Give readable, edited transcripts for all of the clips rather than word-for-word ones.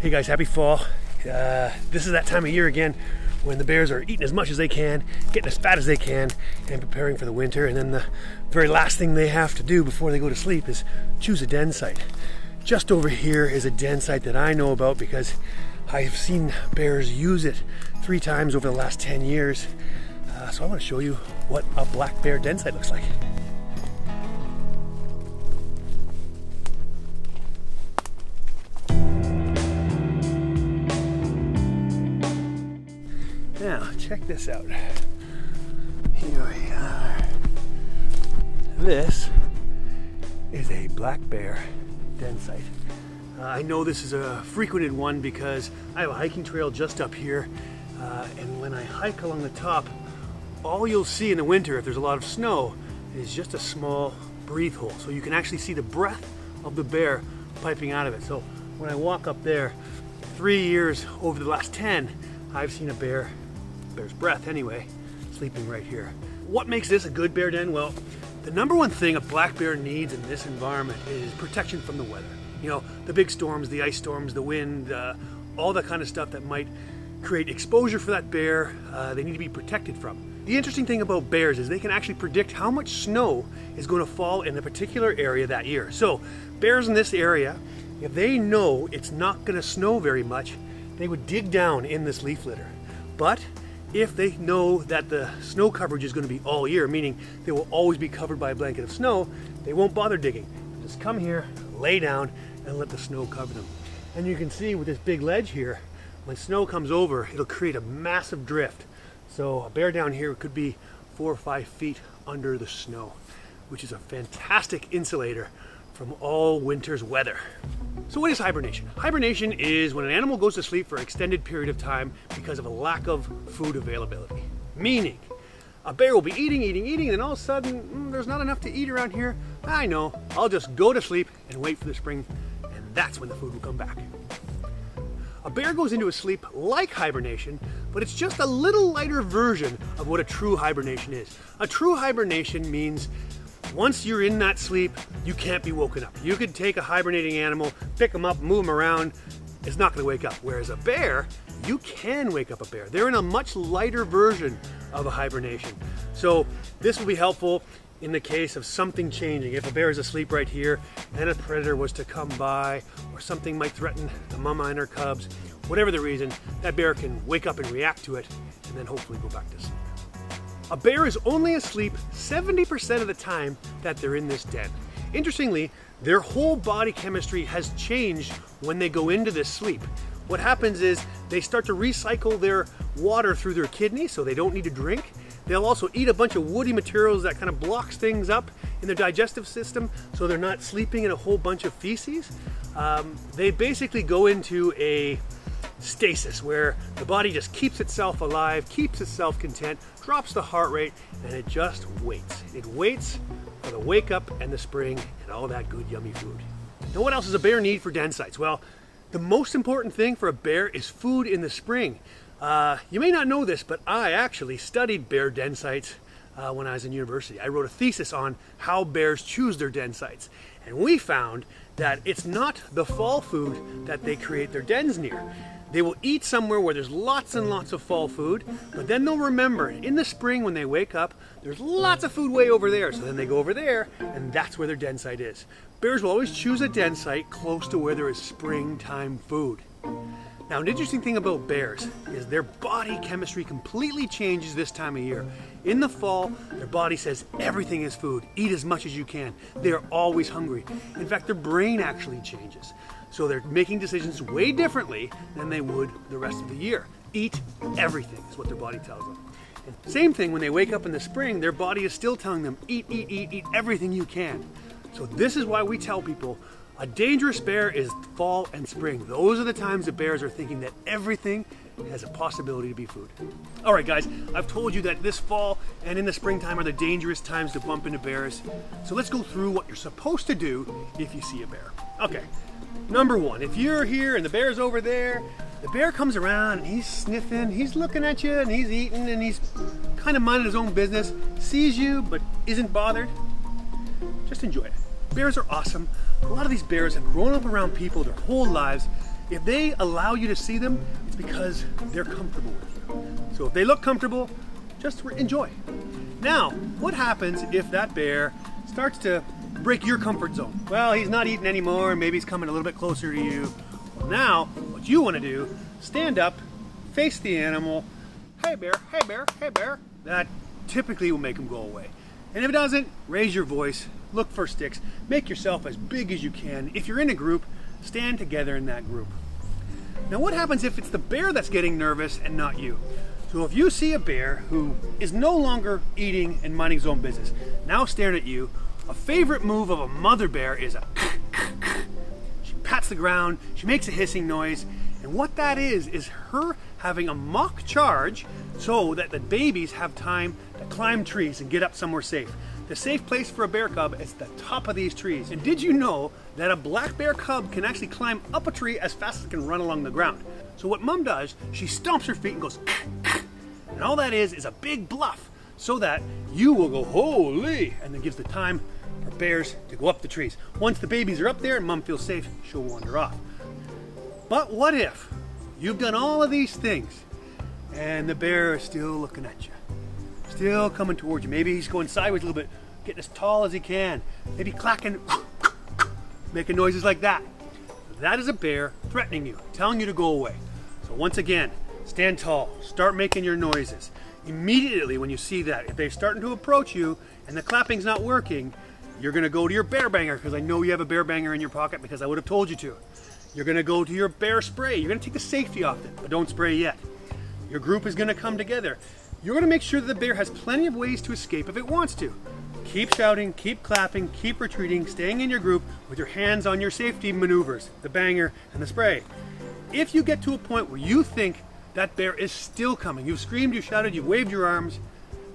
Hey guys, happy fall. This is that time of year again when the bears are eating as much as they can, getting as fat as they can, and preparing for the winter. And then the very last thing they have to do before they go to sleep is choose a den site. Just over here is a den site that I know about because I've seen bears use it 3 times over the last 10 years. So I want to show you what a black bear den site looks like. Now, check this out. Here we are. This is a black bear den site. I know this is a frequented one because I have a hiking trail just up here, and when I hike along the top, all you'll see in the winter, if there's a lot of snow, is just a small breathe hole. So you can actually see the breath of the bear piping out of it. So when I walk up there, 3 years over the last 10, I've seen a bear's breath anyway, sleeping right here. What makes this a good bear den? Well, the number one thing a black bear needs in this environment is protection from the weather. You know, the big storms, the ice storms, the wind, all that kind of stuff that might create exposure for that bear, they need to be protected from. The interesting thing about bears is they can actually predict how much snow is going to fall in a particular area that year. So bears in this area, if they know it's not going to snow very much, they would dig down in this leaf litter. But if they know that the snow coverage is going to be all year, meaning they will always be covered by a blanket of snow, they won't bother digging. Just come here, lay down, and let the snow cover them. And you can see with this big ledge here, when snow comes over, it'll create a massive drift. So a bear down here could be 4 or 5 feet under the snow, which is a fantastic insulator from all winter's weather. So what is hibernation? Hibernation is when an animal goes to sleep for an extended period of time because of a lack of food availability. Meaning, a bear will be eating, and then all of a sudden, there's not enough to eat around here. I know, I'll just go to sleep and wait for the spring, and that's when the food will come back. A bear goes into a sleep like hibernation, but it's just a little lighter version of what a true hibernation is. A true hibernation means once you're in that sleep, you can't be woken up. You could take a hibernating animal, pick them up, move them around, it's not going to wake up. Whereas a bear, you can wake up a bear. They're in a much lighter version of a hibernation. So this will be helpful in the case of something changing. If a bear is asleep right here and a predator was to come by, or something might threaten the mama and her cubs, whatever the reason, that bear can wake up and react to it and then hopefully go back to sleep. A bear is only asleep 70% of the time that they're in this den. Interestingly, their whole body chemistry has changed when they go into this sleep. What happens is they start to recycle their water through their kidneys, so they don't need to drink. They'll also eat a bunch of woody materials that kind of blocks things up in their digestive system, so they're not sleeping in a whole bunch of feces. They basically go into a stasis where the body just keeps itself alive, keeps itself content, drops the heart rate, and it just waits. It waits for the wake up and the spring and all that good yummy food. Now what else does a bear need for den sites? Well, the most important thing for a bear is food in the spring. You may not know this, but I actually studied bear den sites when I was in university. I wrote a thesis on how bears choose their den sites. And we found that it's not the fall food that they create their dens near. They will eat somewhere where there's lots and lots of fall food, but then they'll remember in the spring when they wake up, there's lots of food way over there. So then they go over there, and that's where their den site is. Bears will always choose a den site close to where there is springtime food. Now, an interesting thing about bears is their body chemistry completely changes this time of year. In the fall, their body says everything is food. Eat as much as you can. They're always hungry. In fact, their brain actually changes. So they're making decisions way differently than they would the rest of the year. Eat everything is what their body tells them. And same thing when they wake up in the spring, their body is still telling them, eat everything you can. So this is why we tell people a dangerous bear is fall and spring. Those are the times that bears are thinking that everything has a possibility to be food. All right, guys, I've told you that this fall and in the springtime are the dangerous times to bump into bears. So let's go through what you're supposed to do if you see a bear. Okay, number one, if you're here and the bear's over there, the bear comes around and he's sniffing, he's looking at you and he's eating and he's kind of minding his own business, sees you but isn't bothered. Just enjoy it. Bears are awesome. A lot of these bears have grown up around people their whole lives, If they allow you to see them, it's because they're comfortable with you. So if they look comfortable, just enjoy. Now, what happens if that bear starts to break your comfort zone? Well, he's not eating anymore, and maybe he's coming a little bit closer to you. Well, now, what you want to do, stand up, face the animal. Hey bear, hey bear, hey bear. That typically will make him go away. And if it doesn't, raise your voice, look for sticks, make yourself as big as you can. If you're in a group, stand together in that group. Now what happens if it's the bear that's getting nervous and not you? So if you see a bear who is no longer eating and minding his own business, now staring at you, a favorite move of a mother bear is a she pats the ground, she makes a hissing noise, and what that is her having a mock charge so that the babies have time to climb trees and get up somewhere safe. The safe place for a bear cub is the top of these trees. And did you know that a black bear cub can actually climb up a tree as fast as it can run along the ground? So what mom does, she stomps her feet and goes, and all that is a big bluff so that you will go, holy, and then gives the time for bears to go up the trees. Once the babies are up there and mom feels safe, she'll wander off. But what if you've done all of these things and the bear is still looking at you? Still coming towards you. Maybe he's going sideways a little bit, getting as tall as he can. Maybe clacking, making noises like that. That is a bear threatening you, telling you to go away. So once again, stand tall, start making your noises. Immediately when you see that, if they're starting to approach you and the clapping's not working, you're gonna go to your bear banger, because I know you have a bear banger in your pocket because I would have told you to. You're gonna go to your bear spray. You're gonna take the safety off it, but don't spray yet. Your group is gonna come together. You're gonna make sure that the bear has plenty of ways to escape if it wants to. Keep shouting, keep clapping, keep retreating, staying in your group with your hands on your safety maneuvers, the banger and the spray. If you get to a point where you think that bear is still coming, you've screamed, you've shouted, you've waved your arms,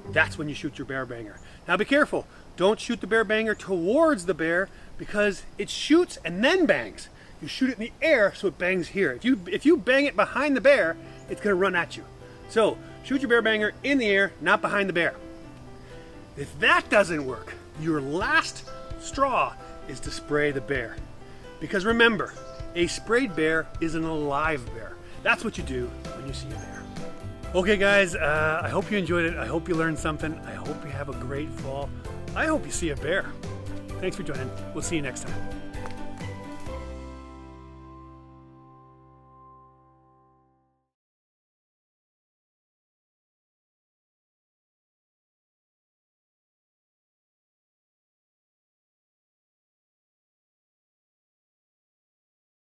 that's when you shoot your bear banger. Now be careful, don't shoot the bear banger towards the bear because it shoots and then bangs. You shoot it in the air so it bangs here. If you bang it behind the bear, it's gonna run at you. So shoot your bear banger in the air, not behind the bear. If that doesn't work, your last straw is to spray the bear. Because remember, a sprayed bear is an alive bear. That's what you do when you see a bear. Okay guys, I hope you enjoyed it. I hope you learned something. I hope you have a great fall. I hope you see a bear. Thanks for joining. We'll see you next time.